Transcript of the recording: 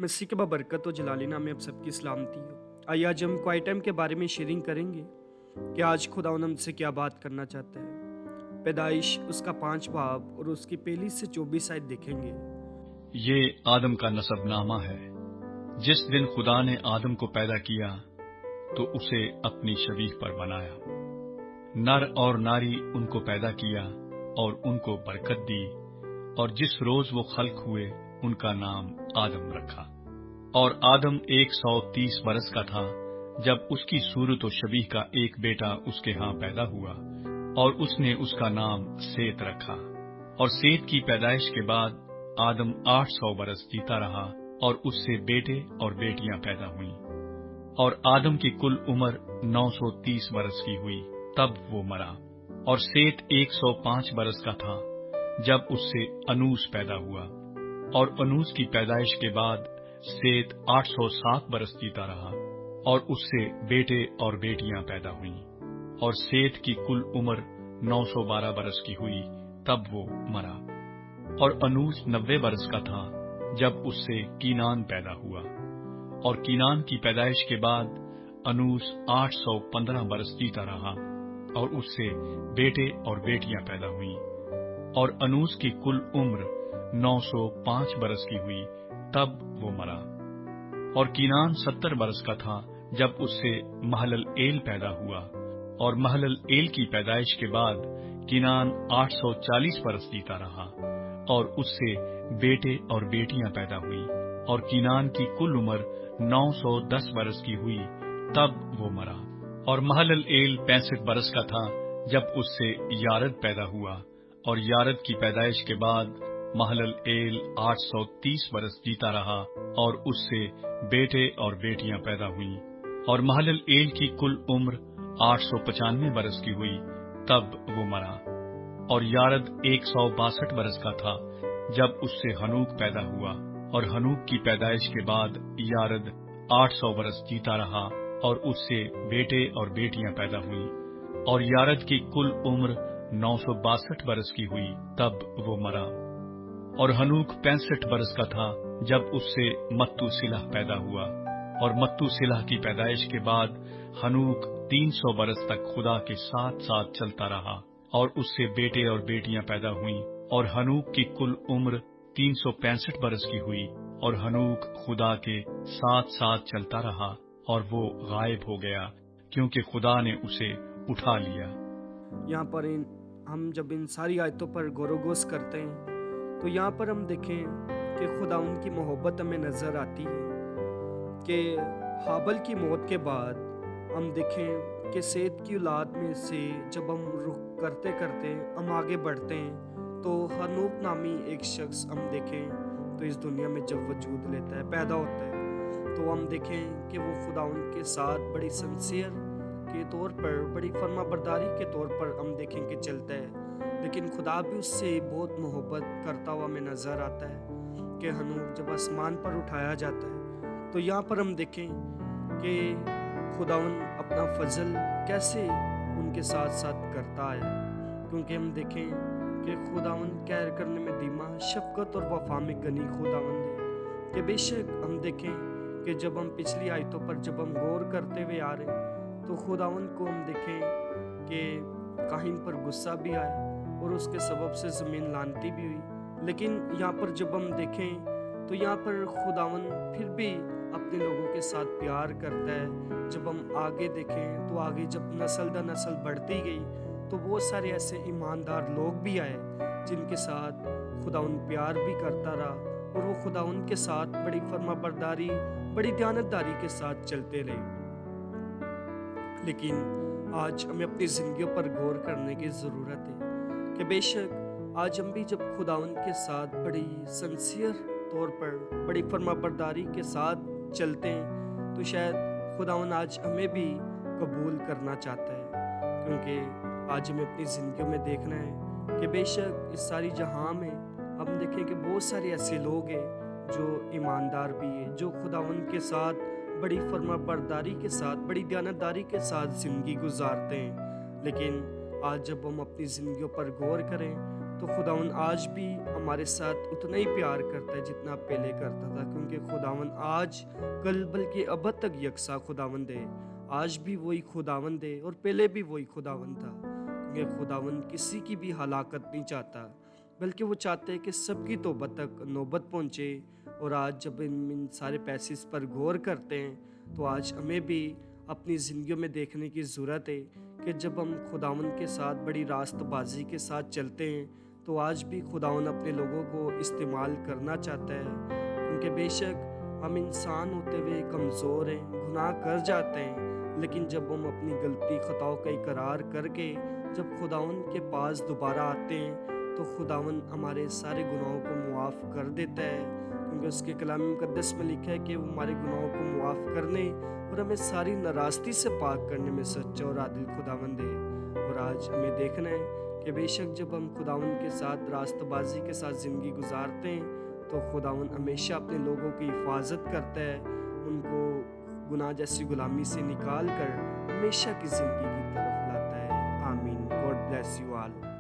मसीह के बरकत और जलाली नाम में आप सबकी सलामती हो। आइए आज हम क्वाइट टाइम के बारे में शेयरिंग करेंगे कि आज खुदावंद हमसे क्या बात करना चाहता है। पैदाइश उसका 5 बाब और उसकी पहली से 24 आयत देखेंगे। ये आदम का नसबनामा है। जिस दिन खुदा ने आदम को पैदा किया तो उसे अपनी शबीह पर बनाया। नर और नारी उनको पैदा किया और उनको बरकत दी, और जिस रोज वो खल्क हुए उनका नाम आदम रखा। और आदम 130 बरस का था जब उसकी सूरत और शबीह का एक बेटा उसके यहाँ पैदा हुआ, और उसने उसका नाम सेत रखा। और सेत की पैदाइश के बाद आदम 800 बरस जीता रहा, और उससे बेटे और बेटियां पैदा हुईं। और आदम की कुल उम्र 930 बरस की हुई, तब वो मरा। और सेत 105 बरस का था जब उससे अनूस पैदा हुआ। और अनूस की पैदाइश के बाद सेत 807 बरस जीता रहा, और उससे बेटे और बेटियां पैदा हुईं। और सेत की कुल उम्र 912 बरस की हुई, तब वो मरा। और अनूस 90 बरस का था जब उससे कीनान पैदा हुआ। और कीनान की पैदाइश के बाद अनूस 815 बरस जीता रहा, और उससे बेटे और बेटियां पैदा हुईं। और अनूस की कुल उम्र 905 बरस की हुई, तब वो मरा। और कीनान 70 बरस का था जब उससे महलल एल पैदा हुआ। और महलल एल की पैदाइश के बाद कीनान 840 बरस जीता रहा, और उससे बेटे और बेटियां पैदा हुई। और कीनान की कुल उम्र 910 बरस की हुई, तब वो मरा। और महलल एल 65 बरस का था जब उससे यारद पैदा हुआ। और यारद की पैदाइश के बाद महलल एल 830 बरस जीता रहा, और उससे बेटे और बेटियां पैदा हुईं। और महलल एल की कुल उम्र 895 बरस की हुई, तब वो मरा। और यारद 162 बरस का था जब उससे हनूक पैदा हुआ। और हनूक की पैदाइश के बाद यारद 800 बरस जीता रहा, और उससे बेटे और बेटियां पैदा हुईं। और यारद की कुल उम्र 962 बरस की हुई, तब वो मरा। और हनूक 65 बरस का था जब उससे मत्तूसिलह पैदा हुआ। और मत्तूसिलह की पैदाइश के बाद हनूक 300 बरस तक खुदा के साथ साथ चलता रहा, और उससे बेटे और बेटियां पैदा हुईं। और हनूक की कुल उम्र 365 बरस की हुई। और हनूक खुदा के साथ साथ चलता रहा, और वो गायब हो गया, क्योंकि खुदा ने उसे उठा लिया। यहाँ पर हम जब इन सारी आयतों पर गौर करते हैं तो यहाँ पर हम देखें कि खुदा उनकी मोहब्बत हमें नज़र आती है कि हाबल की मौत के बाद हम देखें कि सेत की औलाद में से जब हम रुख करते करते हम आगे बढ़ते हैं तो हनूक नामी एक शख्स हम देखें तो इस दुनिया में जब वजूद लेता है, पैदा होता है, तो हम देखें कि वो खुदा उनके साथ बड़ी सिंसियर के तौर पर, बड़ी फर्माबरदारी के तौर पर हम देखें कि चलता है। लेकिन खुदा भी उससे बहुत मोहब्बत करता हुआ हमें नज़र आता है कि हनूक जब आसमान पर उठाया जाता है तो यहाँ पर हम देखें कि खुदावन अपना फजल कैसे उनके साथ साथ करता है, क्योंकि हम देखें कि खुदावन कहर करने में धीमा, शफकत और वफा में गनी खुदावन है। कि बेशक हम देखें कि जब हम पिछली आयतों पर जब हम गौर करते हुए आ रहे हैं तो खुदावन को हम देखें कि काहिन पर गुस्सा भी आया और उसके सबब से ज़मीन लानती भी हुई। लेकिन यहाँ पर जब हम देखें तो यहाँ पर खुदावन फिर भी अपने लोगों के साथ प्यार करता है। जब हम आगे देखें तो आगे जब नस्ल दर नस्ल बढ़ती गई तो बहुत सारे ऐसे ईमानदार लोग भी आए जिनके साथ खुदावन प्यार भी करता रहा, और वो खुदावन के साथ बड़ी फर्माबरदारी, बड़ी दयानतदारी के साथ चलते रहे। लेकिन आज हमें अपनी ज़िंदगियों पर गौर करने की ज़रूरत है कि बेशक आज हम भी जब खुदावन के साथ बड़ी सिंसियर तौर पर, बड़ी फर्माबरदारी के साथ चलते हैं तो शायद खुदावन आज हमें भी कबूल करना चाहता है। क्योंकि आज हमें अपनी ज़िंदगियों में देखना है कि बेशक इस सारी जहां में हम देखें कि बहुत सारे ऐसे लोग हैं जो ईमानदार भी हैं, जो खुदावन के साथ बड़ी फर्माबरदारी के साथ, बड़ी दयानतदारी के साथ ज़िंदगी गुजारते हैं। लेकिन आज जब हम अपनी ज़िंदगियों पर गौर करें تو خداوند آج بھی ہمارے ساتھ اتنا ہی پیار کرتا ہے جتنا پہلے کرتا تھا، کیونکہ خداوند آج کل بلکہ ابد تک یکساں خداوند ہے۔ آج بھی وہی خداوند ہے اور پہلے بھی وہی خداوند تھا، کیونکہ خداوند کسی کی بھی ہلاکت نہیں چاہتا، بلکہ وہ چاہتے ہیں کہ سب کی توبہ تک نوبت پہنچے۔ اور آج جب ان سارے پیسز پر غور کرتے ہیں تو آج ہمیں بھی اپنی زندگیوں میں دیکھنے کی ضرورت ہے کہ جب ہم خداوند کے ساتھ بڑی راست بازی کے ساتھ چلتے ہیں تو آج بھی خداوند اپنے لوگوں کو استعمال کرنا چاہتا ہے، کیونکہ بے شک ہم انسان ہوتے ہوئے کمزور ہیں، گناہ کر جاتے ہیں، لیکن جب ہم اپنی غلطی خطاؤں کا اقرار کر کے جب خداوند کے پاس دوبارہ آتے ہیں تو خداوند ہمارے سارے گناہوں کو معاف کر دیتا ہے، کیونکہ اس کے کلام مقدس میں لکھا ہے کہ وہ ہمارے گناہوں کو معاف کرنے اور ہمیں ساری ناراستی سے پاک کرنے میں سچا اور عادل خداوند ہے۔ اور آج ہمیں دیکھنا ہے کہ بے شک جب ہم خداوند کے ساتھ راست بازی کے ساتھ زندگی گزارتے ہیں تو خداوند ہمیشہ اپنے لوگوں کی حفاظت کرتا ہے، ان کو گناہ جیسی غلامی سے نکال کر ہمیشہ کی زندگی کی طرف لاتا ہے۔ آمین۔ God bless you all.